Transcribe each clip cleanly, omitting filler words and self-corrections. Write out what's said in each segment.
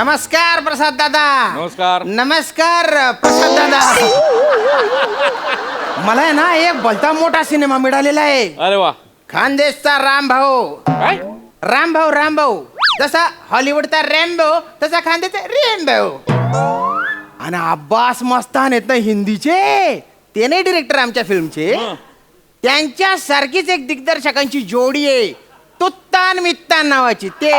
नमस्कार प्रसाद दादा. नमस्कार. नमस्कार प्रसाद दादा. मला आहे ना एक भलता मोठा सिनेमा मिळालेला आहे. अरे वा. खानदेशचा रामभाऊ. काय? रामभाऊ जसा हॉलिवूडचा रॅम्बो तसा खानदेशचा रेम्बो. आणि अब्बास मस्तान आहेत ना हिंदीचे, ते नाही डिरेक्टर आमच्या फिल्मचे. त्यांच्या सारखीच एक दिग्दर्शकांची जोडी आहे, तुत्तान मित्तान नावाची. ते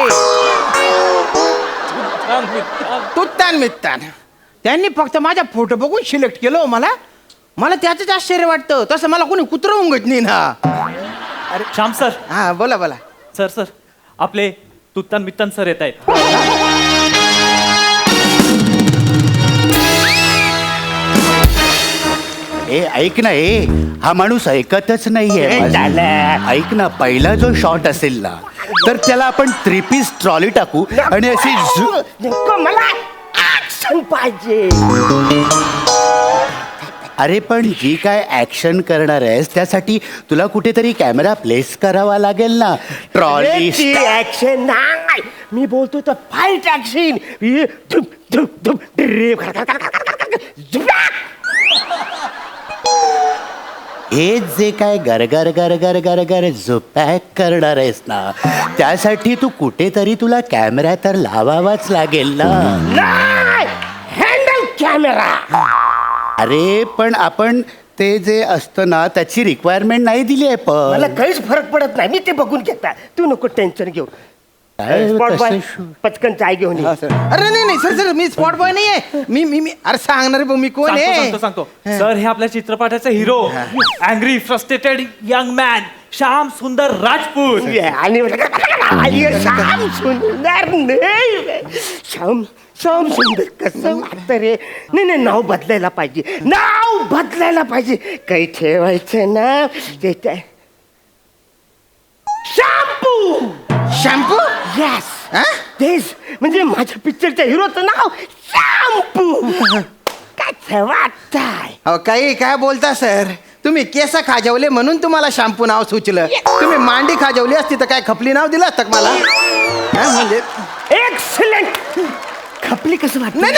तुत्तान मित्तान त्यांनी फक्त माझा फोटो बघून सिलेक्ट केलं. मला त्याच आश्चर्य वाटतं. तसं मला कोणी कुत्रं उंगत नाही ना. अरे श्याम सर. हा बोला. सर आपले तुत्तान मित्तान सर येत आहेत. ऐक ना, हा माणूस ऐकतच नाहीये. ऐक ना, पहिला जो शॉट असेल ना तर त्याला आपण 3 पीस ट्रॉली टाकू आणि अशी मला ऍक्शन पाहिजे. अरे पण जी काय ऍक्शन करणार आहेस त्यासाठी तुला कुठेतरी कॅमेरा प्लेस करावा लागेल ना. ट्रॉली ऍक्शन नाही, मी बोलतो तर फाईट ऍक्शन. हे जे काय गरगर गरगर गरगर झोपॅक करणार आहेस ना त्यासाठी तू कुठेतरी तुला कॅमेरा तर लावावाच लागेल ना. Handle camera. अरे पण आपण ते जे असतं ना त्याची रिक्वायरमेंट नाही दिली आहे. मला पण काहीच फरक पडत नाही, मी ते बघून घेता. तू नको टेन्शन घेऊ. काय स्पॉट बॉय कसं पटकन चाय घेऊन ये. अरे नाही सर मी स्पॉट बॉय नाही आहे. मी अरे सांगणार मी कोण आहे. सांगतो. सर हे आपल्या चित्रपटाचे hero, angry frustrated young man Shyam सुंदर राजपूत. आणि श्याम सुंदर नाही, श्याम सुंदर कसं वाटतं रे. नाही नाव बदलायला पाहिजे. काही ठेवायचं ना ते शॅम्पू. यस तेच म्हणजे माझ्या पिक्चरच्या हिरोचं नाव शॅम्पू. काय वाटतंय. काय बोलता सर. तुम्ही केस खाजवले म्हणून तुम्हाला शॅम्पू नाव सुचलं. तुम्ही मांडी खाजवली असती तर काय खपली नाव दिलं असतं का मला. म्हणजे एक्सलेंट. खपली कसं वाटत. नाही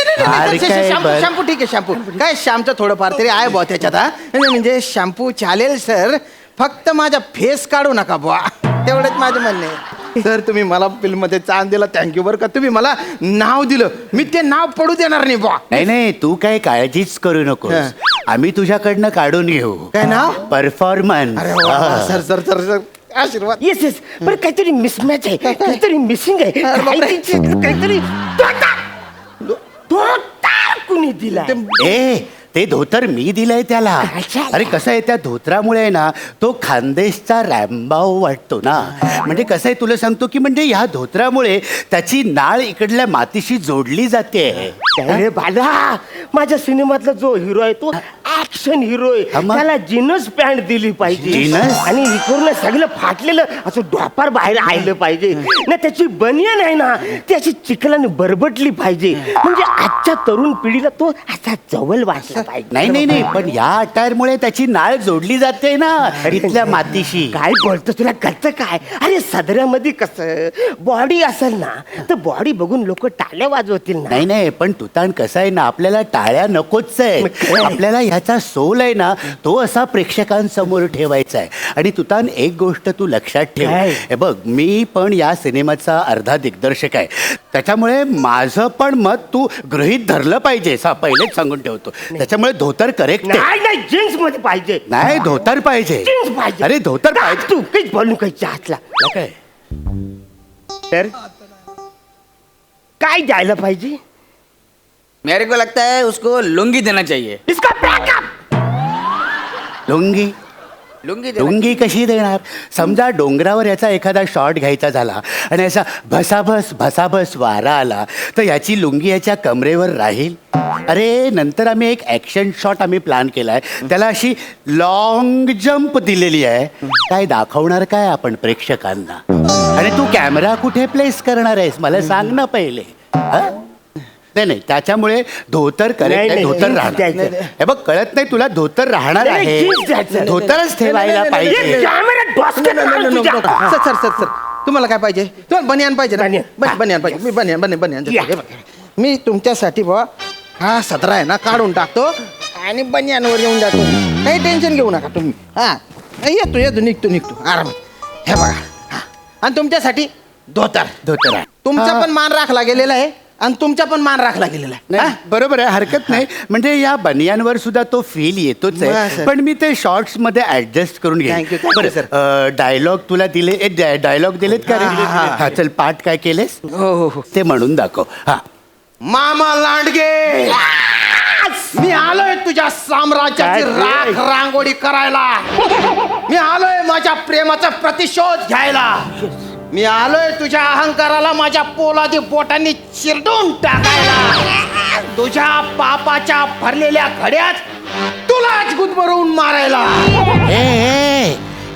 काय शॅम्पू ठीक आहे. शॅम्पू काय श्यामचं थोडंफार तरी आहे बुवा त्याच्यात. म्हणजे शॅम्पू चालेल सर, फक्त माझा फेस काढू नका बुवा, तेवढंच माझं म्हणणं आहे. सर तुम्ही मला फिल्म मध्ये चान्स दिला, थँक्यू बरं का. तुम्ही मला नाव दिलं, मी ते नाव पडू देणार नाही बुवा. नाही तू काय काळजीच करू नको. आम्ही तुझ्याकडनं काढून घेऊ. काय नाव. परफॉर्मन्स. अरे वा, सर आशीर्वाद. येस पण काहीतरी मिसमॅच आहे, काहीतरी मिसिंग आहे. काहीतरी कुणी दिला. ते धोतर मी दिलंय त्याला. अरे कसं आहे, त्या धोत्रामुळे ना तो खानदेशचा रॅम्बाव वाटतो ना. म्हणजे कसं आहे तुला सांगतो की म्हणजे ह्या धोत्रामुळे त्याची नाळ इकडल्या मातीशी जोडली जाते. अरे बाला, माझ्या सिनेमातला जो हिरो आहे तो ऍक्शन हिरो आहे. त्याला जीन्स पॅन्ट दिली पाहिजे. जीन्स? आणि इकडून सगळं फाटलेलं असं ढोपार बाहेर आलं पाहिजे ना. त्याची बनियान आहे ना त्याची चिखलाने बरबटली पाहिजे. म्हणजे आजच्या तरुण पिढीला तो असा जवळ वाटला पाहिजे. नाही पण या अटायरमुळे त्याची नाळ जोडली जाते ना इथल्या मातीशी. काय बोलतो, तुला कळतं काय. अरे सदऱ्यामध्ये कसं बॉडी असेल ना तर बॉडी बघून लोक टाळ्या वाजवतील ना. नाही पण तुतान कसं आहे ना, आपल्याला टाळ्या नकोच आहे. आपल्याला ह्याचा सोल आहे ना तो असा प्रेक्षकांसमोर ठेवायचा आहे. आणि तुतान एक गोष्ट तू लक्षात ठेव. हे बघ, मी पण या सिनेमाचा अर्धा दिग्दर्शक आहे, त्याच्यामुळे माझं पण मत तू गृहीत धरलं पाहिजे. पहिलेच सांगून ठेवतो. त्याच्यामुळे धोतर करेक्ट आहे. नाही जीन्स मध्ये पाहिजे. नाही धोतर पाहिजे. जीन्स पाहिजे. अरे धोतर पाहिजे. तू काही बोलू काही हातला काय तर काय द्यायला पाहिजे. मेरे को लगता है उसको लुंगी देना चाहिए. इसका बैकअप. लुंगी लुंगी कशी देणार. समजा डोंगरावर याचा एखादा शॉट घ्यायचा झाला आणि असा भसाभस वारा आला तर याची लुंगी याच्या कमरेवर राहील. अरे नंतर आम्ही एक ॲक्शन शॉट प्लॅन केलाय, त्याला अशी लॉंग जंप दिलेली आहे. काय दाखवणार काय आपण प्रेक्षकांना. आणि तू कॅमेरा कुठे प्लेस करणार आहेस मला सांग ना पहिले. नाही त्याच्यामुळे धोतर करेक्ट आहे. धोतर राहणार. हे बघ कळत नाही तुला, धोतर राहणार आहे. धोतरच ठेवायला पाहिजे. सर तुम्हाला काय पाहिजे. तुम्हाला बनियान पाहिजे ना. बनियान पाहिजे. मी बनियान मी तुमच्यासाठी बा हा सदरा आहे ना काढून टाकतो आणि बनियानवर येऊन जातो. काही टेन्शन घेऊ नका तुम्ही. हा येतो निघतो आरामात. हे बघा हा. आणि तुमच्यासाठी धोतर धोतर आहे. तुमचा हा. पण मान राखला गेलेला आहे आणि तुमचा पण मान राखला गेलेला आहे. नाही, बरोबर आहे, हरकत नाही. म्हणजे या बनियांवर सुद्धा तो फील येतोच हा, आहे. सर. पण मी ते शॉर्ट्स मध्ये ऍडजस्ट करून Thank you, घेईन. sir. डायलॉग तुला दिले डायलॉग दिलेत का रे? हा, हा, हा. हा चल, पाठ काय केलेस हो. ते म्हणून दाखव. हा मामा लांडगे, मी आलोय तुझ्या साम्राज्याची काय रे? राख रांगोळी करायला. मी आलोय माझ्या प्रेमाचा प्रतिशोध घ्यायला. मी आलोय तुझ्या अहंकाराला माझ्या पोलादी बोटांनी चिरडून टाकायला. तुझ्या पापाच्या भरलेल्या घड्यात तुलाच गुदमरून मारायला.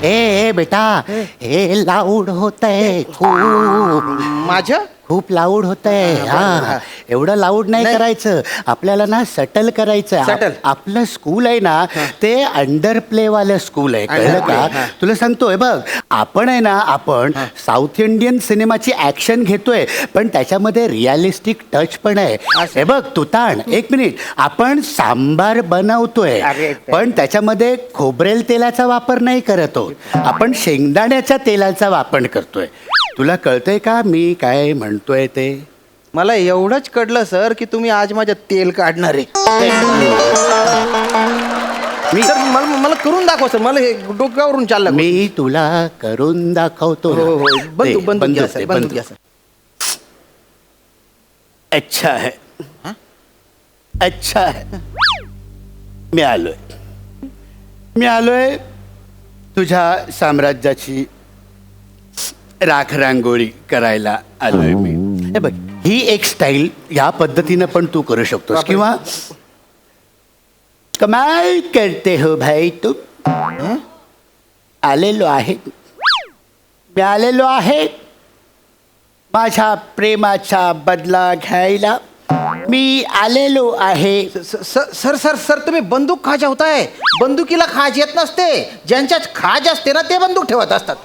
ए बेटा, हे लाऊड होतंय माझ्या खूप लाऊड होतंय. हा एवढं लाऊड नाही नाही. करायचं. आपल्याला ना सटल करायचं. Subtle. आपलं स्कूल आहे ना ते अंडर प्ले वालं स्कूल आहे, कळलं Under play, का? हा. तुला सांगतोय बघ, आपण आहे ना आपण साऊथ इंडियन सिनेमाची ऍक्शन घेतोय, पण त्याच्यामध्ये रिअलिस्टिक टच पण आहे. हे बघ तुताण, एक मिनिट, आपण सांबार बनवतोय अरे, पण त्याच्यामध्ये खोबरेल तेलाचा वापर नाही करतो. आपण शेंगदाण्याच्या तेलाचा वापर करतोय. तुला कळतंय का मी काय म्हणतोय ते? मला एवढंच कळलं सर की तुम्ही आज माझ्या तेल काढणार आहे. सर मला करून दाखव सर. मला हे डोक्यावरून चाललं. मी तुला करून दाखवतो ना. हो दे, बंदूक घ्या दे, सर. बंदूक घ्या सर. अच्छा है, अच्छा है. मी आलोय तुझ्या साम्राज्याची राख रांगोळी करायला आलोय मी. हे बघ, ही एक स्टाईल या पद्धतीनं पण तू करू शकतोस, किंवा कमाल करते हो भाई तुम. आलेलो आहे मी आलेलो आहे माझ्या प्रेमाचा बदला घ्यायला. मी आलेलो आहे. सर तुम्ही बंदूक खा जेवताय. बंदुकीला खाज येत नसते. ज्यांच्यात खाज असते ना ते बंदूक ठेवत असतात.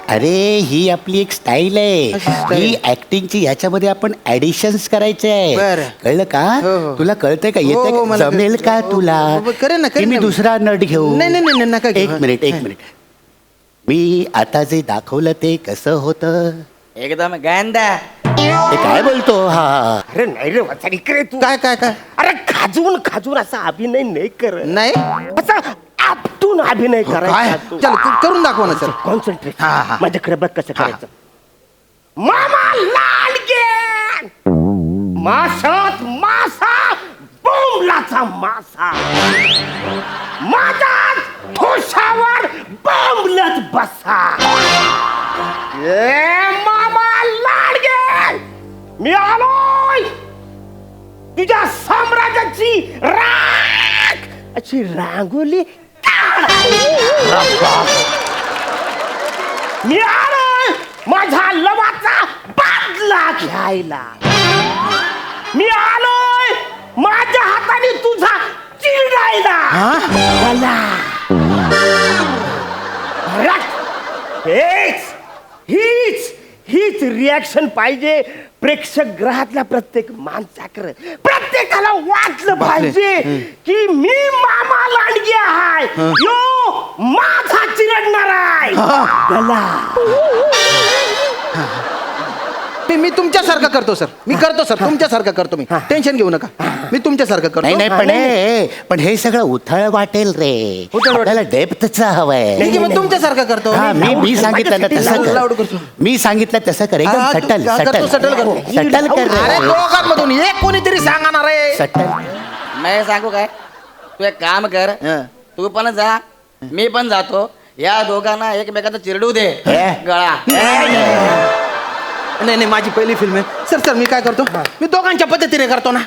अरे ही आपली एक स्टाईल आहे. अशी style. ही ऍक्टिंगची, याच्यामध्ये आपण ऍडिशन्स करायचे आहे. बरं. कळलं का? हो. तुला कळतंय का? हो, येते का? मला जमेल कळतं. का हो, तुला? हो, करेन ना, की करेन मी ना. दुसरा नट घेऊ? नाही, नका घेऊ. एक मिनिट. मी आता जे दाखवलं ते कसं होतं? एकदम गंदा. ते काय बोलतो हा? अरे नाही रे वाचा, इकडे तू. काय अरे खाजून असा अभिनय नाही कर. नाही असा आपटून अभिनय काय करायचा तू. चल करून दाखवा ना सर. कॉन्सन्ट्रेट. हा. माझ्याकडे बघ कसं करायचं. मामा लांडगे, माशात मासा, बोंबलाचा मासा, माझ्या ठोशावर बोंबलत बसा. ए मामा लांडगे, मी आलोय तुझ्या साम्राज्याची राख अशी रांगोली काढायला. मी आलोय माझ्या लवाचा बदला घ्यायला. मी आलोय माझ्या हाताने तुझा चिरडायला. मला हीच रिॲक्शन पाहिजे प्रेक्षक ग्रहातल्या प्रत्येक माणसाकडे. प्रत्येकाला वाटलं पाहिजे की मी मामा लांडगे आहे, यो माझा चिरडणार आहे. गला. मी तुमच्यासारखं करतो सर. मी करतो सर. तुमच्यासारखं करतो मी. टेन्शन घेऊ नका. मी तुमच्यासारखं नाही करतो. पण हे सगळं उथळ वाटेल रे. उथळ वाटेल. आपल्याला डेप्थच हवंय. ठीक आहे, मग तुमच्यासारखं करतो. हा, मी सांगितलं ना तसं लाऊड कर. करतो. मी सांगितलं तसं कर. एकदम हा, सटल करतो, सटल करतो. सटल कर अरे रे. दोघांमधून एक कोणीतरी सांगणार आहे. सटल. मैं सांगू काय, तू एक काम कर. हं. तू पण जा, मी पण जातो. या दोघांना एकमेकाचा चिरडू दे हे? गळा. नाही माझी पहिली फिल्म आहे सर. मी काय करतो, मी दोघांच्या पद्धतीने करतो ना.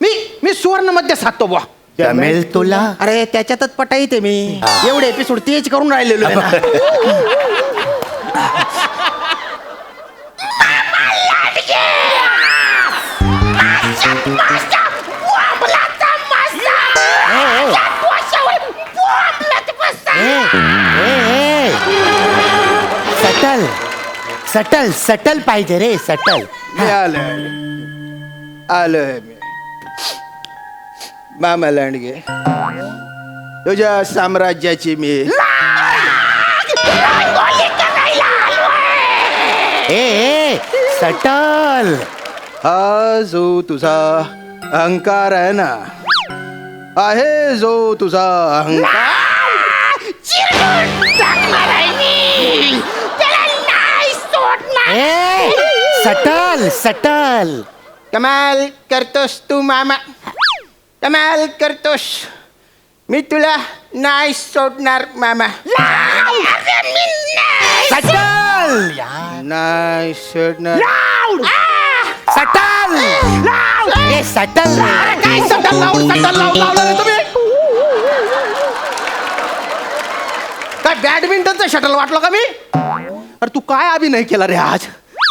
मी सुवर्ण मध्ये साधतो बुवा. जमेल तुला? अरे त्याच्यातच पटाई ते मी एवढे एपिसोड तेच करून राहिलेलो आहे ना. सटल पाहिजे रे, सटल. आलोय मी मामा लांडगे, तुझ्या साम्राज्याची मी ए सटल. हा जो तुझा अहंकार आहे ना, आहे जो तुझा अहंकार, ए सटल सटल. कमाल करतोस तू मामा, कमाल करतोस. मी तुला नाही सोडणार मामा, सटल नाही सोडणार. सटल. ए सटल रे. काय सटल लावलं रे तुम्ही? काय बॅडमिंटनचं शटल वाटलं का मी? अरे तू काय अभिनय केला रे आज?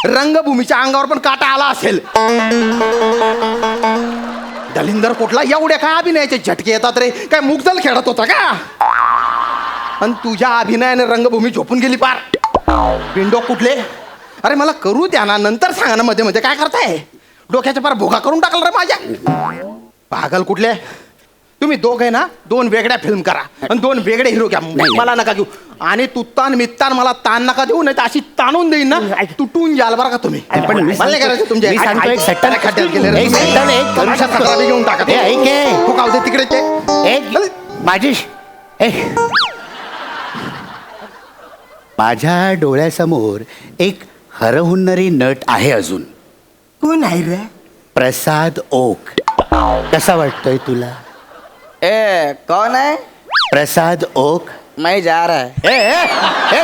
रंगभूमीच्या अंगावर पण काटा आला असेल. दलिंदर कोटला एवढ्या काय अभिनयाचे झटके येतात रे? काय मुगदल खेळत होता का? आणि तुझ्या अभिनयाने रंगभूमी झोपून गेली पार. विंडो कुठले? अरे मला करू द्या ना, नंतर सांगा ना. मध्ये मध्ये काय करताय? डोक्याच्या पार भोगा करून टाकला रे माझ्या. पागल कुठले? तुम्ही दोघे ना दोन वेगळ्या फिल्म करा आणि दोन वेगळे हिरो घ्या. मला नका घेऊ. आणि तू ताण मित्तान मला ताण नका देऊ, नाही तर अशी ताणून देईन ना, तुटून जाल बरं का तुम्ही. पण मी मला नाही करायचं तुमच्या मी सांगतो एक सट्टा खड्ड्यात गेले रे. एक सट्टा एक करू अशा शकतो. तक्रारी घेऊन टाका. ए, ऐक हे. तू कावते तिकडे ते. एक माझी ए माझ्या डोळ्यासमोर एक हरहुन्नरी नट आहे अजून. कोण आहे रे? प्रसाद ओक. कसा वाटतोय तुला? ए कौन है? प्रसाद ओक. मैं जा रहा है. ए, ए, ए,